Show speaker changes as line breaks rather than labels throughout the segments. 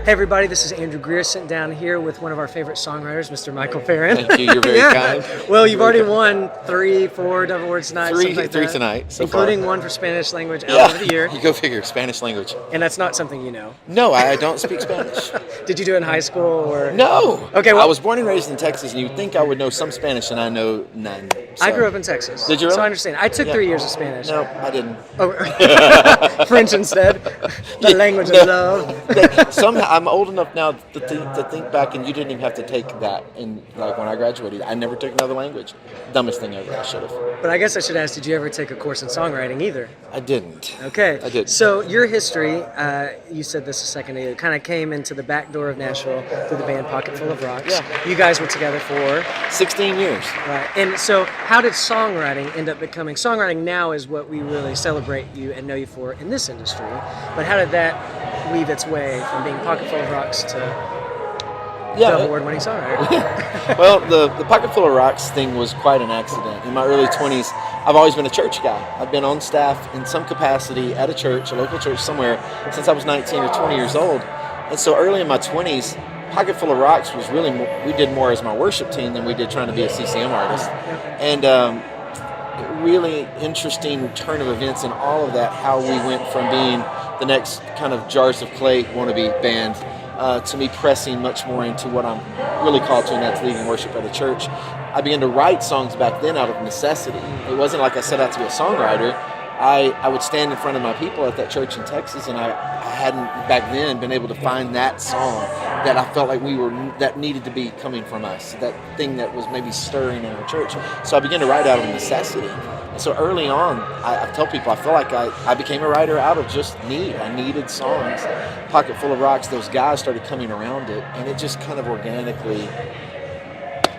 Hey everybody, this is Andrew Greer sitting down here with one of our favorite songwriters, Mr. Michael Farren.
Thank you, you're very kind.
Well, you've already won 3, 4 Double Awards tonight, something like
Three
that.
tonight, so
including
far.
one for Spanish language album of the year.
You go figure, Spanish language.
And that's not something you know.
No, I don't speak Spanish.
Did you do it in high school or?
No.
Okay, well,
I was born and raised in Texas, and you'd think I would know some Spanish, and I know none. So.
I grew up in Texas.
Did you really?
So I understand. I took 3 years of Spanish.
No, I didn't.
Oh, French instead. The language of love.
Somehow, I'm old enough now to think back, and you didn't even have to take that. And like when I graduated, I never took another language. Dumbest thing ever. I should have.
But I guess I should ask, did you ever take a course in songwriting either?
I didn't.
Okay.
I did.
So your history, you said this a second ago, kind of came into the back door of Nashville through the band Pocket Full of Rocks.
Yeah.
You guys were together for
16 years.
Right. And so how did songwriting end up becoming? Songwriting now is what we really celebrate you and know you for in this industry. But how did that weave its way from being Pocket Full of Rocks to Double Award-winning songwriter?
Well, the Pocket Full of Rocks thing was quite an accident. In my early 20s, I've always been a church guy. I've been on staff in some capacity at a church, a local church somewhere, since I was 19 or 20 years old. And so early in my 20s, Pocket Full of Rocks was really we did more as my worship team than we did trying to be a CCM artist. And really interesting turn of events in all of that, how we went from being the next kind of Jars of Clay wannabe band to me pressing much more into what I'm really called to, and that's leading worship at a church. I began to write songs back then out of necessity. It wasn't like I set out to be a songwriter. I would stand in front of my people at that church in Texas, and I hadn't back then been able to find that song that I felt like that needed to be coming from us, that thing that was maybe stirring in our church. So I began to write out of necessity. And so early on, I tell people I feel like I became a writer out of just need. I needed songs. Pocket Full of Rocks, those guys started coming around it, and it just kind of organically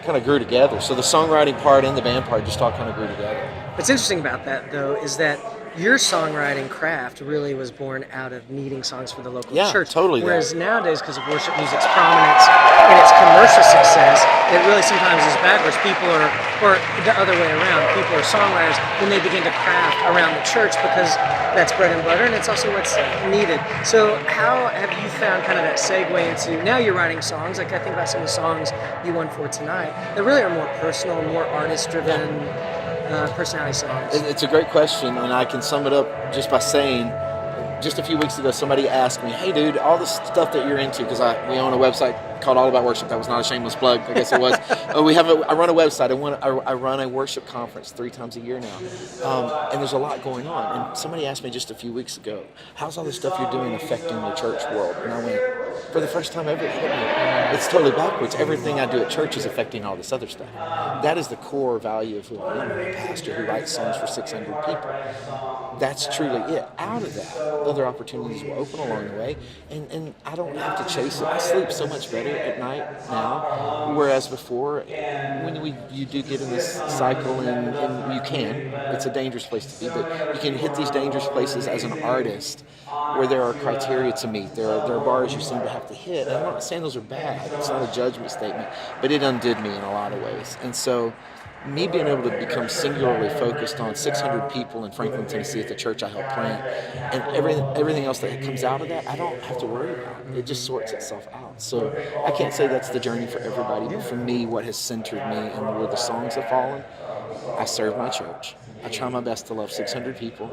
kind of grew together. So the songwriting part and the band part just all kind of grew together.
What's interesting about that, though, is that your songwriting craft really was born out of needing songs for the local church.
Totally.
Whereas nowadays, because of worship music's prominence and its commercial success, it really sometimes is backwards. People are, or the other way around, people are songwriters when they begin to craft around the church because that's bread and butter and it's also what's needed. So how have you found kind of that segue into, now you're writing songs, like I think about some of the songs you won for tonight, that really are more personal, more artist-driven, personality songs?
It's a great question, and I can sum it up just by saying, just a few weeks ago, somebody asked me, "Hey, dude, all this stuff that you're into," because we own a website called All About Worship. That was not a shameless plug. I guess it was. I run a website. I run a worship conference 3 times a year now, and there's a lot going on. And somebody asked me just a few weeks ago, "How's all this stuff you're doing affecting the church world?" And I went, for the first time ever, it hit me. It's totally backwards. Everything I do at church is affecting all this other stuff. That is the core value of who I am. I'm a pastor who writes songs for 600 people. That's truly it. Out of that, other opportunities will open along the way, and I don't have to chase it. I sleep so much better at night now, whereas before, when you do get in this cycle, and you can, it's a dangerous place to be, but you can hit these dangerous places as an artist where there are criteria to meet. There are bars you seem to have to hit. And I'm not saying those are bad. It's not a judgment statement, but it undid me in a lot of ways. And so me being able to become singularly focused on 600 people in Franklin, Tennessee at the church I helped plant, and everything else that comes out of that, I don't have to worry about. It just sorts itself out. So I can't say that's the journey for everybody, but for me, what has centered me and where the songs have fallen, I serve my church. I try my best to love 600 people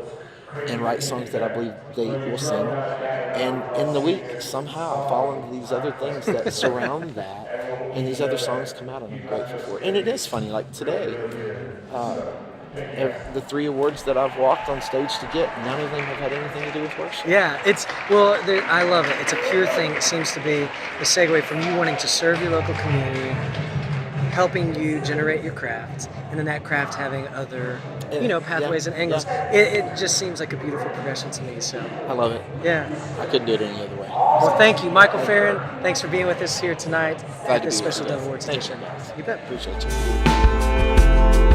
and write songs that I believe they will sing. And in the week, somehow I fall into these other things that surround that, and these other songs come out, and I'm grateful for it. And it is funny, like today, the 3 awards that I've walked on stage to get, none of them have had anything to do with worship.
Yeah, I love it. It's a pure thing. It seems to be the segue from you wanting to serve your local community, helping you generate your craft, and then that craft having other, pathways and angles.
Yeah.
It just seems like a beautiful progression to me. So
I love it.
Yeah.
I couldn't do it any other way.
Well, thank you, Michael Farren. Thanks for being with us here tonight
Glad
at
to
this
be with
special
you.
Double Awards
Thank
edition.
you, guys.
You bet.
Appreciate you.